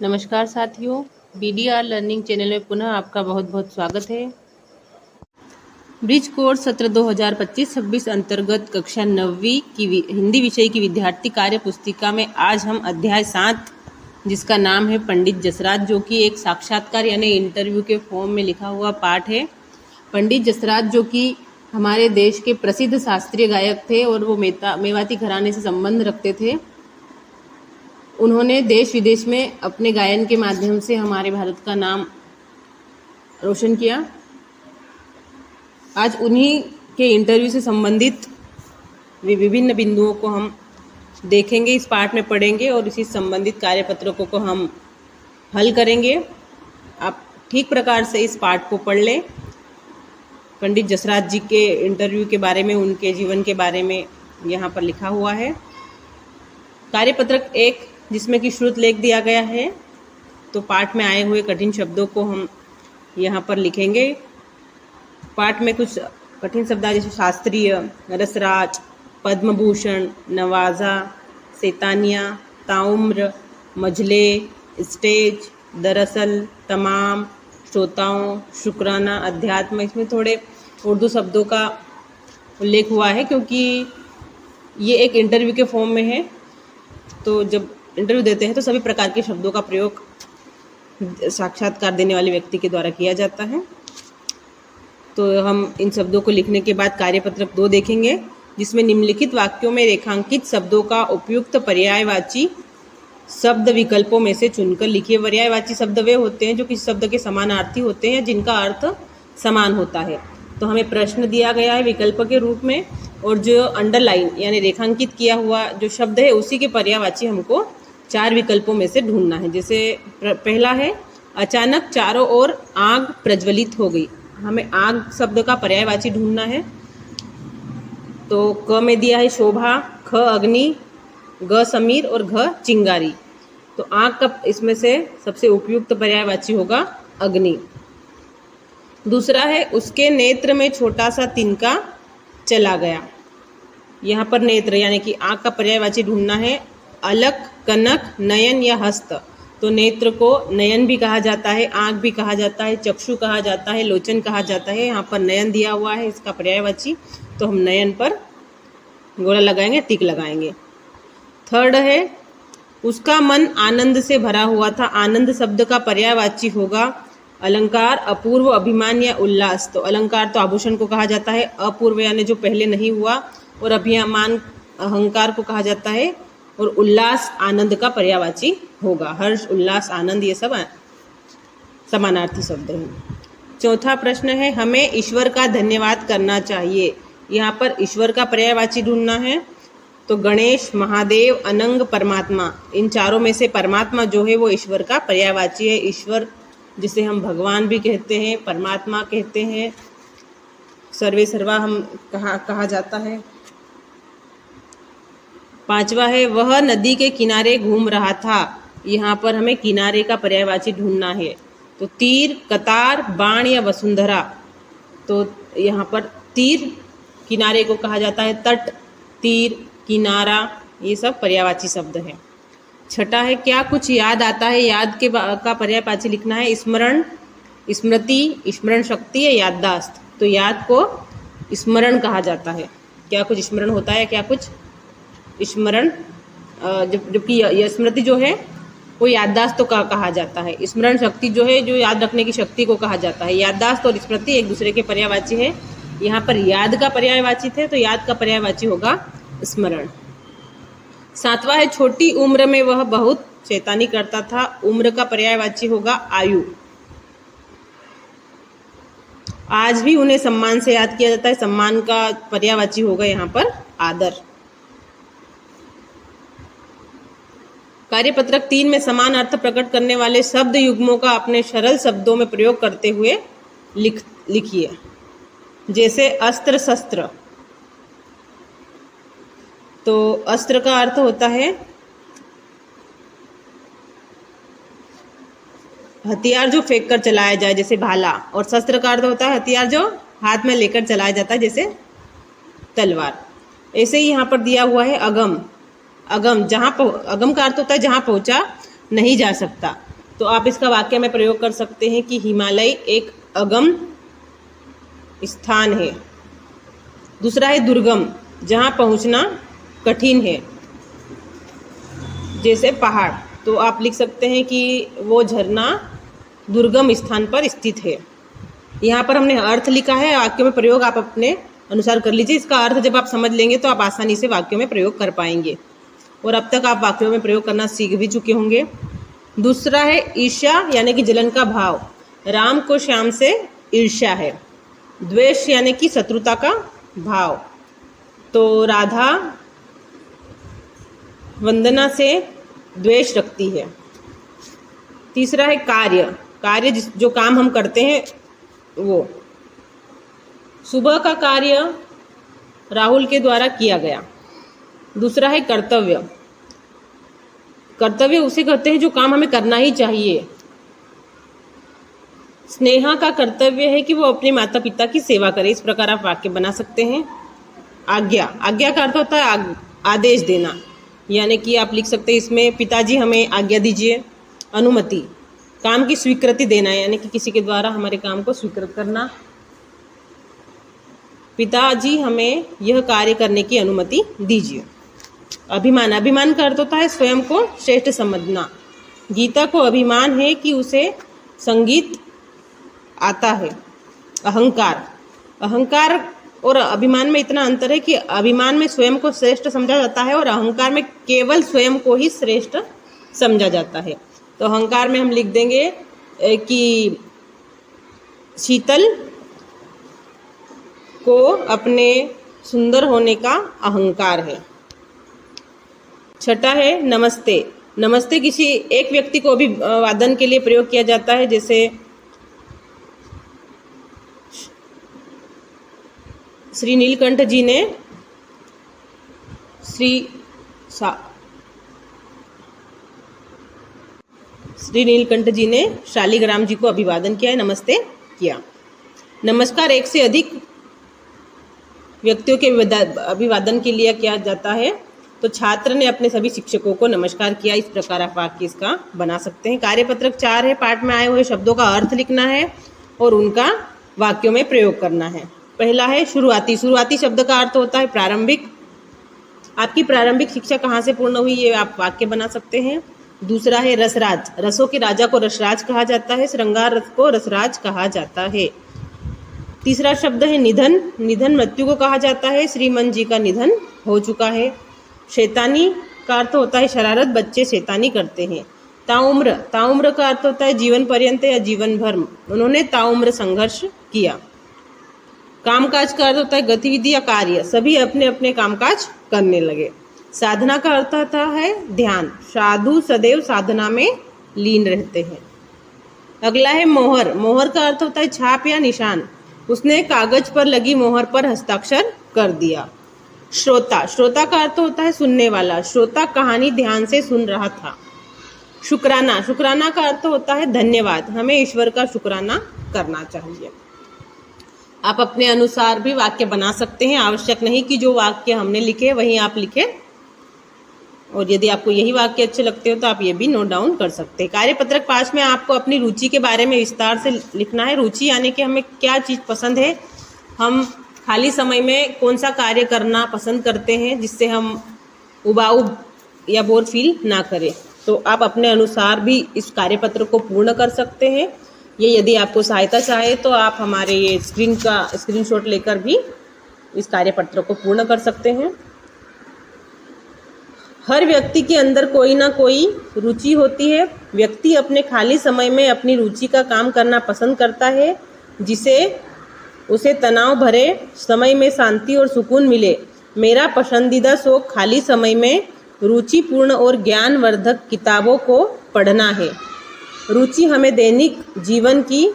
नमस्कार साथियों, BDR learning channel में पुनः आपका बहुत बहुत स्वागत है। ब्रिज कोर्स सत्र 2025-26 अंतर्गत कक्षा 9वीं की हिंदी विषय की विद्यार्थी कार्य पुस्तिका में आज हम अध्याय 7 जिसका नाम है पंडित जसराज, जो कि एक साक्षात्कार यानी इंटरव्यू के फॉर्म में लिखा हुआ पाठ है। पंडित जसराज जो कि हमारे देश के प्रसिद्ध शास्त्रीय गायक थे और वो मेवाती घराने से संबंध रखते थे। उन्होंने देश विदेश में अपने गायन के माध्यम से हमारे भारत का नाम रोशन किया। आज उन्हीं के इंटरव्यू से संबंधित विभिन्न बिंदुओं को हम देखेंगे, इस पाठ में पढ़ेंगे और इसी संबंधित कार्यपत्रकों को हम हल करेंगे। आप ठीक प्रकार से इस पाठ को पढ़ लें। पंडित जसराज जी के इंटरव्यू के बारे में, उनके जीवन के बारे में यहाँ पर लिखा हुआ है। कार्यपत्रक 1 जिसमें कि श्रुत लेख दिया गया है, तो पाठ में आए हुए कठिन शब्दों को हम यहाँ पर लिखेंगे। पाठ में कुछ कठिन शब्द जैसे शास्त्रीय, रसराज, पद्मभूषण, नवाजा, शैतानिया, ताउम्र, मझले, स्टेज, दरअसल, तमाम, श्रोताओं, शुक्राना, अध्यात्म, इसमें थोड़े उर्दू शब्दों का उल्लेख हुआ है क्योंकि ये एक इंटरव्यू के फॉर्म में है। तो जब इंटरव्यू देते हैं तो सभी प्रकार के शब्दों का प्रयोग साक्षात्कार देने वाले व्यक्ति के द्वारा किया जाता है। तो हम इन शब्दों को लिखने के बाद कार्यपत्रक 2 देखेंगे, जिसमें निम्नलिखित वाक्यों में रेखांकित शब्दों का उपयुक्त पर्यायवाची शब्द विकल्पों में से चुनकर लिखिए। पर्यायवाची शब्द वे होते हैं जो किसी शब्द के समानार्थी होते हैं, जिनका अर्थ समान होता है। तो हमें प्रश्न दिया गया है विकल्प के रूप में, और जो अंडरलाइन यानी रेखांकित किया हुआ जो शब्द है उसी के पर्यायवाची हमको 4 विकल्पों में से ढूंढना है। जैसे पहला है, अचानक चारों ओर आग प्रज्वलित हो गई। हमें आग शब्द का पर्यायवाची ढूंढना है। तो क में दिया है शोभा, ख अग्नि, ग समीर और घ चिंगारी। तो आग का इसमें से सबसे उपयुक्त पर्यायवाची होगा अग्नि। दूसरा है, उसके नेत्र में छोटा सा तिनका चला गया। यहाँ पर नेत्र यानी कि आँख का पर्यायवाची ढूंढना है। अलक, कनक, नयन या हस्त। तो नेत्र को नयन भी कहा जाता है, आँख भी कहा जाता है, चक्षु कहा जाता है, लोचन कहा जाता है। यहाँ पर नयन दिया हुआ है इसका पर्यायवाची, तो हम नयन पर गोला लगाएंगे, टिक लगाएंगे। थर्ड है, उसका मन आनंद से भरा हुआ था। आनंद शब्द का पर्यायवाची होगा अलंकार, अपूर्व, अभिमान या उल्लास। तो अलंकार तो आभूषण को कहा जाता है, अपूर्व यानी जो पहले नहीं हुआ, और अभिमान अहंकार को कहा जाता है, और उल्लास आनंद का पर्यायवाची होगा। हर्ष, उल्लास, आनंद ये सब समानार्थी शब्द हैं। चौथा प्रश्न है, हमें ईश्वर का धन्यवाद करना चाहिए। यहाँ पर ईश्वर का पर्यायवाची ढूंढना है। तो गणेश, महादेव, अनंग, परमात्मा, इन चारों में से परमात्मा जो है वो ईश्वर का पर्यायवाची है। ईश्वर जिसे हम भगवान भी कहते हैं, परमात्मा कहते हैं, सर्वे सर्वा हम कहा जाता है। पांचवा है, वह नदी के किनारे घूम रहा था। यहाँ पर हमें किनारे का पर्यायवाची ढूंढना है। तो तीर, कतार, बाण या वसुंधरा। तो यहाँ पर तीर किनारे को कहा जाता है, तट, तीर, किनारा, ये सब पर्यायवाची शब्द हैं। छठा है, क्या कुछ याद आता है। याद का पर्यायवाची लिखना है। स्मरण, स्मृति, स्मरण शक्ति या याददाश्त। तो याद को स्मरण कहा जाता है। क्या कुछ स्मरण होता है, क्या कुछ स्मरण, जबकि स्मृति जो है वो याददाश्त तो कहा जाता है। स्मरण शक्ति जो है, जो याद रखने की शक्ति को कहा जाता है। याददाश्त और स्मृति एक दूसरे के पर्यायवाची है। यहाँ पर याद का पर्यायवाची थे, तो याद का पर्यायवाची होगा स्मरण। सातवां है, छोटी उम्र में वह बहुत शैतानी करता था। उम्र का पर्यायवाची होगा आयु। आज भी उन्हें सम्मान से याद किया जाता है। सम्मान का पर्यायवाची होगा यहाँ पर आदर। कार्यपत्रक 3 में समान अर्थ प्रकट करने वाले शब्द युग्मों का अपने सरल शब्दों में प्रयोग करते हुए लिखिए। जैसे अस्त्र, शस्त्र। तो अस्त्र का अर्थ होता है हथियार जो फेंक कर चलाया जाए, जैसे भाला, और शस्त्र का अर्थ होता है हथियार जो हाथ में लेकर चलाया जाता है, जैसे तलवार। ऐसे ही यहाँ पर दिया हुआ है अगम। अगम, अगम का अर्थ होता है जहाँ पहुँचा, नहीं जा सकता। तो आप इसका वाक्य में प्रयोग कर सकते हैं कि हिमालय एक अगम स्थान है। दूसरा है दुर्गम, जहाँ पहुँचना कठिन है, जैसे पहाड़। तो आप लिख सकते हैं कि वो झरना दुर्गम स्थान पर स्थित है। यहाँ पर हमने अर्थ लिखा है, वाक्यों में प्रयोग आप अपने अनुसार कर लीजिए। इसका अर्थ जब आप समझ लेंगे तो आप आसानी से वाक्यों में प्रयोग कर पाएंगे, और अब तक आप वाक्यों में प्रयोग करना सीख भी चुके होंगे। दूसरा है ईर्ष्या यानी कि जलन का भाव। राम को श्याम से ईर्ष्या है। द्वेष यानी कि शत्रुता का भाव। तो राधा वंदना से द्वेष रखती है। तीसरा है कार्य, कार्य जो काम हम करते हैं वो। सुबह का कार्य राहुल के द्वारा किया गया। दूसरा है कर्तव्य, कर्तव्य उसे कहते हैं जो काम हमें करना ही चाहिए। स्नेहा का कर्तव्य है कि वो अपने माता पिता की सेवा करे। इस प्रकार आप वाक्य बना सकते हैं। आज्ञा, आज्ञा का अर्थ होता है आदेश देना, यानी कि आप लिख सकते हैं इसमें पिताजी हमें आज्ञा दीजिए। अनुमति, काम की स्वीकृति देना, यानी कि किसी के द्वारा हमारे काम को स्वीकृत करना। पिताजी हमें यह कार्य करने की अनुमति दीजिए। अभिमान, अभिमान का अर्थ होता है स्वयं को श्रेष्ठ समझना। गीता को अभिमान है कि उसे संगीत आता है। अहंकार, अहंकार और अभिमान में इतना अंतर है कि अभिमान में स्वयं को श्रेष्ठ समझा जाता है और अहंकार में केवल स्वयं को ही श्रेष्ठ समझा जाता है। तो अहंकार में हम लिख देंगे कि शीतल को अपने सुंदर होने का अहंकार है। छठा है नमस्ते। नमस्ते किसी एक व्यक्ति को अभिवादन के लिए प्रयोग किया जाता है, जैसे श्री नीलकंठ जी ने श्री नीलकंठ जी ने शालिग्राम जी को अभिवादन किया है, नमस्ते किया। नमस्कार एक से अधिक व्यक्तियों के अभिवादन के लिए किया जाता है। तो छात्र ने अपने सभी शिक्षकों को नमस्कार किया। इस प्रकार आप वाक्य इसका बना सकते हैं। कार्यपत्रक 4 है, पाठ में आए हुए शब्दों का अर्थ लिखना है और उनका वाक्यों में प्रयोग करना है। पहला है शुरुआती। शुरुआती शब्द का अर्थ होता है प्रारंभिक। आपकी प्रारंभिक शिक्षा कहाँ से पूर्ण हुई, ये आप वाक्य बना सकते हैं। दूसरा है रसराज। रसों के राजा को रसराज कहा जाता है। श्रृंगार रस को रसराज कहा जाता है। तीसरा शब्द है निधन। निधन मृत्यु को कहा जाता है। श्रीमन जी का निधन हो चुका है। शैतानी का अर्थ होता है शरारत, बच्चे शैतानी करते हैं। ताउम्र, ताउम्र का अर्थ होता है जीवन पर्यंत या जीवन भर। उन्होंने ताउम्र संघर्ष किया। कामकाज का अर्थ होता है गतिविधि या कार्य, सभी अपने अपने कामकाज करने लगे। साधना का अर्थ होता है ध्यान। साधु सदैव साधना में लीन रहते हैं। अगला है मोहर। मोहर का अर्थ होता है छाप या निशान। उसने कागज पर लगी मोहर पर हस्ताक्षर कर दिया। श्रोता, श्रोता का अर्थ होता है सुनने वाला। श्रोता कहानी ध्यान से सुन रहा था। शुक्राना, शुक्राना का अर्थ होता है धन्यवाद। हमें ईश्वर का शुक्राना करना चाहिए। आप अपने अनुसार भी वाक्य बना सकते हैं। आवश्यक नहीं कि जो वाक्य हमने लिखे वही आप लिखें, और यदि आपको यही वाक्य अच्छे लगते हो तो आप ये भी नोट डाउन कर सकते हैं। कार्यपत्रक 5 में आपको अपनी रुचि के बारे में विस्तार से लिखना है। रुचि यानी कि हमें क्या चीज़ पसंद है, हम खाली समय में कौन सा कार्य करना पसंद करते हैं जिससे हम उबाऊ या बोर फील ना करें। तो आप अपने अनुसार भी इस कार्यपत्र को पूर्ण कर सकते हैं। ये यदि आपको सहायता चाहे तो आप हमारे ये स्क्रीनशॉट लेकर भी इस कार्यपत्र को पूर्ण कर सकते हैं। हर व्यक्ति के अंदर कोई ना कोई रुचि होती है। व्यक्ति अपने खाली समय में अपनी रुचि का काम करना पसंद करता है, जिसे उसे तनाव भरे समय में शांति और सुकून मिले। मेरा पसंदीदा शौक खाली समय में रुचिपूर्ण और ज्ञानवर्धक किताबों को पढ़ना है। रुचि हमें दैनिक जीवन की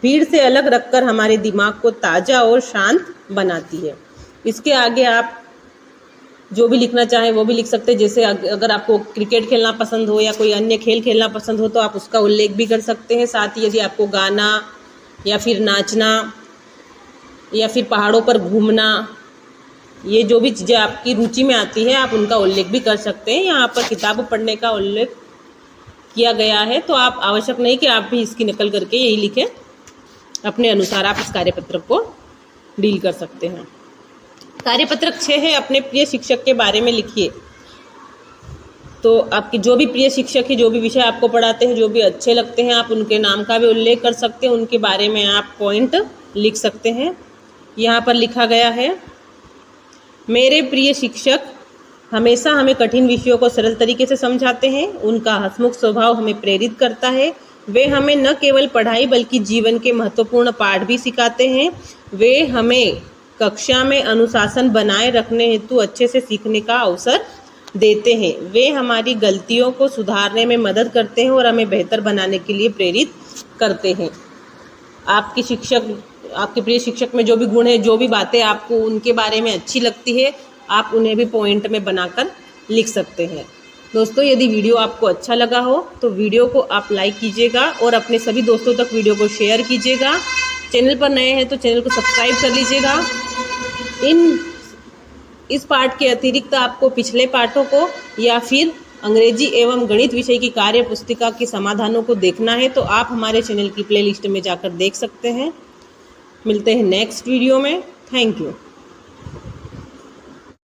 भीड़ से अलग रखकर हमारे दिमाग को ताज़ा और शांत बनाती है। इसके आगे आप जो भी लिखना चाहें वो भी लिख सकते हैं। जैसे अगर आपको क्रिकेट खेलना पसंद हो या कोई अन्य खेल खेलना पसंद हो तो आप उसका उल्लेख भी कर सकते हैं। साथ ही यदि आपको गाना या फिर नाचना या फिर पहाड़ों पर घूमना, ये जो भी चीज़ें आपकी रुचि में आती है आप उनका उल्लेख भी कर सकते हैं। यहाँ पर किताब पढ़ने का उल्लेख किया गया है, तो आप आवश्यक नहीं कि आप भी इसकी नकल करके यही लिखें, अपने अनुसार आप इस कार्यपत्रक को डील कर सकते हैं। कार्यपत्रक 6 है, अपने प्रिय शिक्षक के बारे में लिखिए। तो आपके जो भी प्रिय शिक्षक है, जो भी विषय आपको पढ़ाते हैं, जो भी अच्छे लगते हैं, आप उनके नाम का भी उल्लेख कर सकते हैं, उनके बारे में आप पॉइंट लिख सकते हैं। यहाँ पर लिखा गया है, मेरे प्रिय शिक्षक हमेशा हमें कठिन विषयों को सरल तरीके से समझाते हैं, उनका हंसमुख स्वभाव हमें प्रेरित करता है, वे हमें न केवल पढ़ाई बल्कि जीवन के महत्वपूर्ण पाठ भी सिखाते हैं, वे हमें कक्षा में अनुशासन बनाए रखने हेतु अच्छे से सीखने का अवसर देते हैं, वे हमारी गलतियों को सुधारने में मदद करते हैं और हमें बेहतर बनाने के लिए प्रेरित करते हैं। आपके शिक्षक, आपके प्रिय शिक्षक में जो भी गुण है, जो भी बातें आपको उनके बारे में अच्छी लगती है, आप उन्हें भी पॉइंट में बनाकर लिख सकते हैं। दोस्तों, यदि वीडियो आपको अच्छा लगा हो तो वीडियो को आप लाइक कीजिएगा और अपने सभी दोस्तों तक वीडियो को शेयर कीजिएगा। चैनल पर नए हैं तो चैनल को सब्सक्राइब कर लीजिएगा। इस पाठ के अतिरिक्त आपको पिछले पाठों को या फिर अंग्रेजी एवं गणित विषय की कार्य पुस्तिका के समाधानों को देखना है तो आप हमारे चैनल की प्लेलिस्ट में जाकर देख सकते हैं। मिलते हैं नेक्स्ट वीडियो में। Thank you.